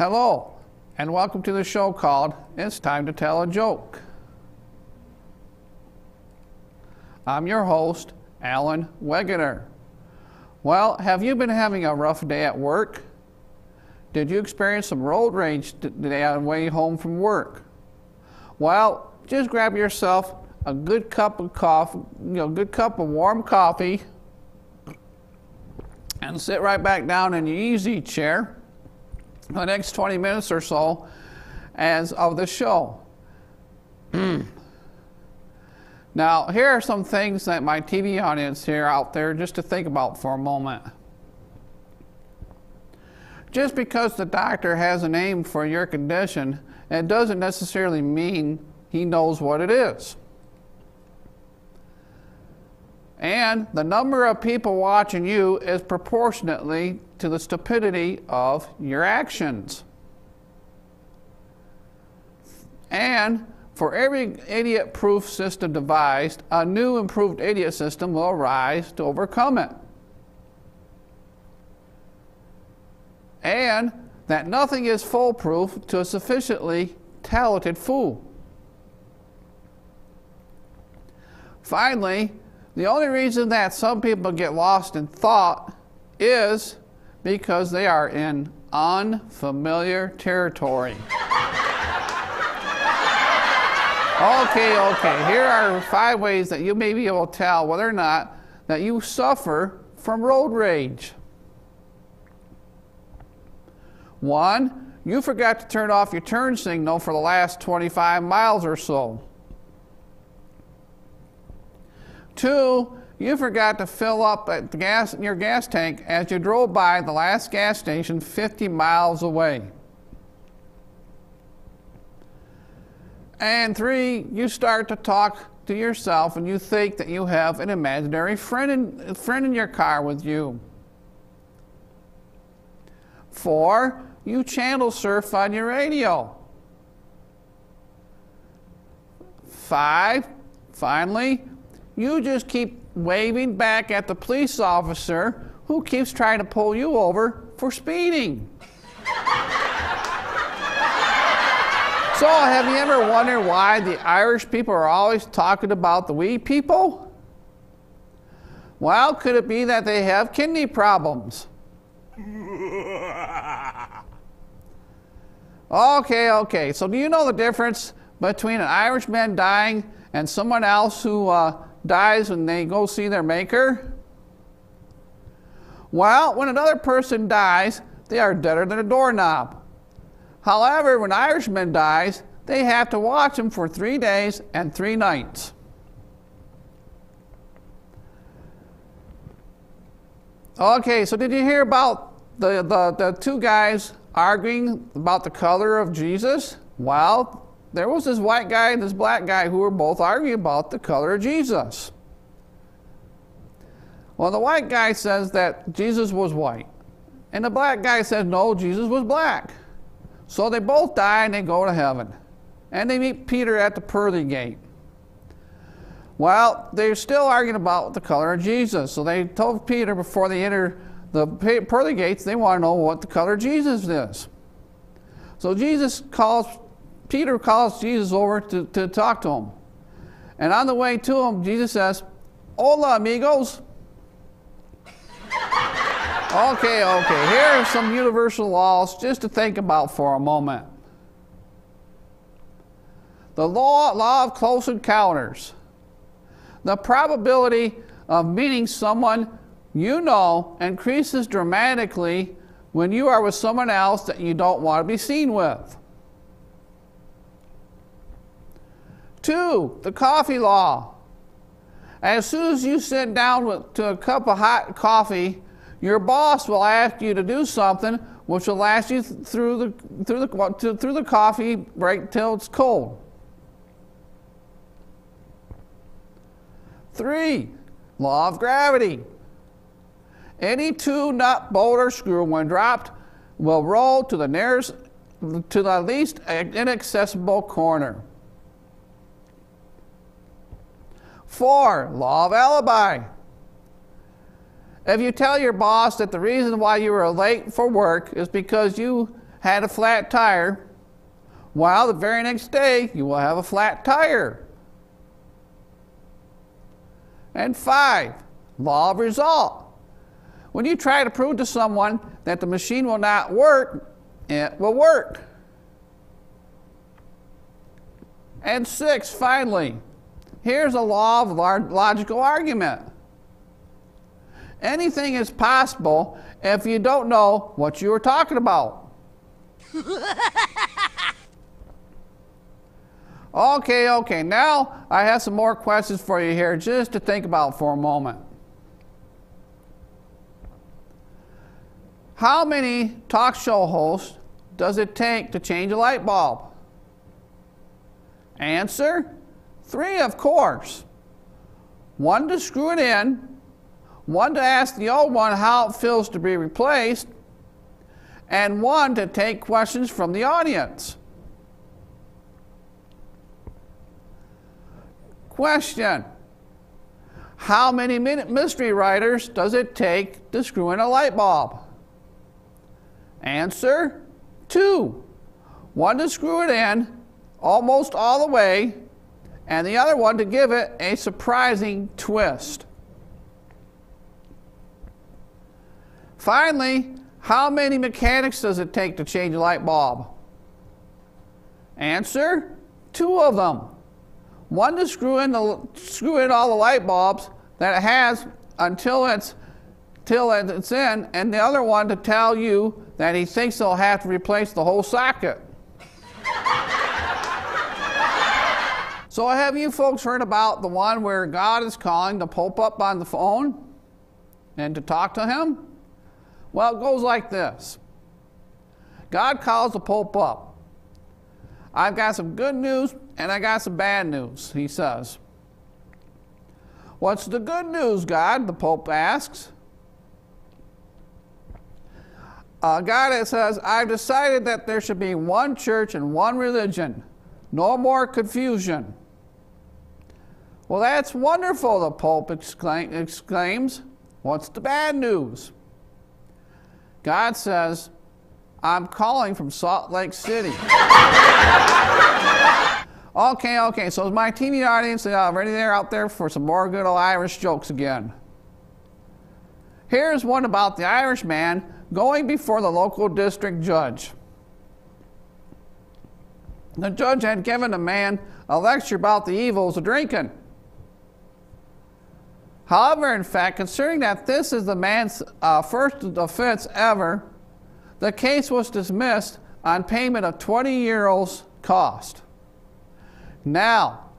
Hello, and welcome to the show called It's Time to Tell a Joke. I'm your host, Alan Wegener. Well, have you been having a rough day at work? Did you experience some road rage today on the way home from work? Well, just grab yourself a good cup of coffee, good cup of warm coffee, and sit right back down in your easy chair for the next 20 minutes or so as of the show. Now, here are some things that my TV audience here out there just to think about for a moment. Just because the doctor has a name for your condition, it doesn't necessarily mean he knows what it is. And the number of people watching you is proportionately to the stupidity of your actions. And for every idiot-proof system devised, a new improved idiot system will arise to overcome it. And that nothing is foolproof to a sufficiently talented fool. Finally, the only reason that some people get lost in thought is because they are in unfamiliar territory. Okay. Here are 5 ways that you may be able to tell whether or not that you suffer from road rage. 1, you forgot to turn off your turn signal for the last 25 miles or so. 2, you forgot to fill up your gas tank as you drove by the last gas station 50 miles away. And 3, you start to talk to yourself and you think that you have an imaginary friend in your car with you. 4, you channel surf on your radio. 5, finally, you just keep waving back at the police officer who keeps trying to pull you over for speeding. So, have you ever wondered why the Irish people are always talking about the wee people? Well, could it be that they have kidney problems? Okay. So do you know the difference between an Irishman dying and someone else who dies when they go see their maker? Well, when another person dies, they are deader than a doorknob. However, when an Irishman dies, they have to watch him for 3 days and 3 nights. Okay, so did you hear about the 2 guys arguing about the color of Jesus? Well, there was this white guy and this black guy who were both arguing about the color of Jesus. Well, the white guy says that Jesus was white, and the black guy says no, Jesus was black. So they both die and they go to heaven, and they meet Peter at the pearly gate. Well, they're still arguing about the color of Jesus, so they told Peter before they enter the pearly gates, they want to know what the color of Jesus is. So Peter calls Jesus over to talk to him. And on the way to him, Jesus says, "Hola, amigos." Okay. Here are some universal laws just to think about for a moment. The law of close encounters. The probability of meeting someone you know increases dramatically when you are with someone else that you don't want to be seen with. 2, the coffee law. As soon as you sit down to a cup of hot coffee, your boss will ask you to do something which will last you through the coffee right till it's cold. 3, law of gravity. Any 2-nut bolt or screw, when dropped, will roll to the least inaccessible corner. 4, law of alibi. If you tell your boss that the reason why you were late for work is because you had a flat tire, well, the very next day you will have a flat tire. And 5, law of result. When you try to prove to someone that the machine will not work, it will work. And 6, finally, here's a law of logical argument. Anything is possible if you don't know what you were talking about. Okay, now I have some more questions for you here just to think about for a moment. How many talk show hosts does it take to change a light bulb? Answer, 3, of course. 1 to screw it in, 1 to ask the old one how it feels to be replaced, and 1 to take questions from the audience. Question, how many mystery writers does it take to screw in a light bulb? Answer, 2. 1 to screw it in almost all the way, and the other one to give it a surprising twist. Finally, how many mechanics does it take to change a light bulb? Answer, 2 of them. 1 to screw in all the light bulbs that it has until it's in, and the other one to tell you that he thinks they'll have to replace the whole socket. So have you folks heard about the one where God is calling the Pope up on the phone and to talk to him? Well, it goes like this. God calls the Pope up. I've got some good news and I got some bad news, he says. What's the good news, God? The Pope asks. God says, I've decided that there should be one church and one religion. No more confusion. Well, that's wonderful, the Pope exclaims. What's the bad news? God says, I'm calling from Salt Lake City. Okay, so is my TV audience ready there out there for some more good old Irish jokes again? Here's one about the Irishman going before the local district judge. The judge had given the man a lecture about the evils of drinking. However, in fact, considering that this is the man's first offense ever, the case was dismissed on payment of 20 euros cost. Now,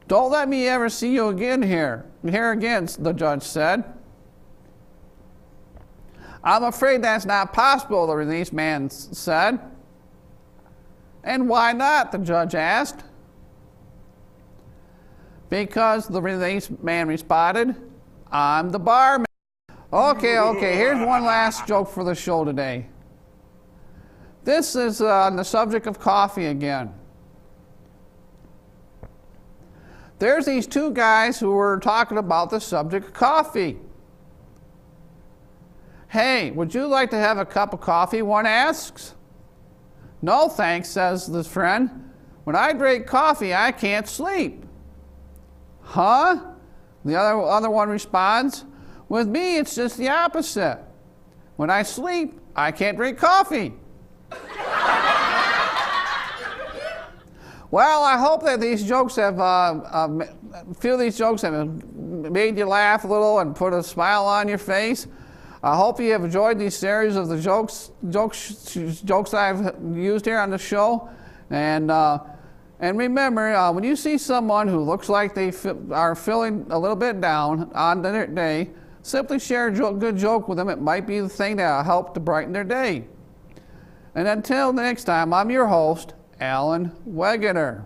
don't let me ever see you again here again, the judge said. I'm afraid that's not possible, the released man said. And why not, the judge asked. Because the released man responded, I'm the barman. Okay, here's one last joke for the show today. This is on the subject of coffee again. There's these 2 guys who were talking about the subject of coffee. Hey, would you like to have a cup of coffee? One asks. No, thanks, says this friend. When I drink coffee, I can't sleep. Huh? The other one responds, with me, it's just the opposite. When I sleep, I can't drink coffee. Well, I hope that these jokes have, these jokes have made you laugh a little and put a smile on your face. I hope you have enjoyed these series of the jokes that I've used here on the show. And remember, when you see someone who looks like they are feeling a little bit down on their day, simply share a good joke with them. It might be the thing that will help to brighten their day. And until next time, I'm your host, Alan Wegener.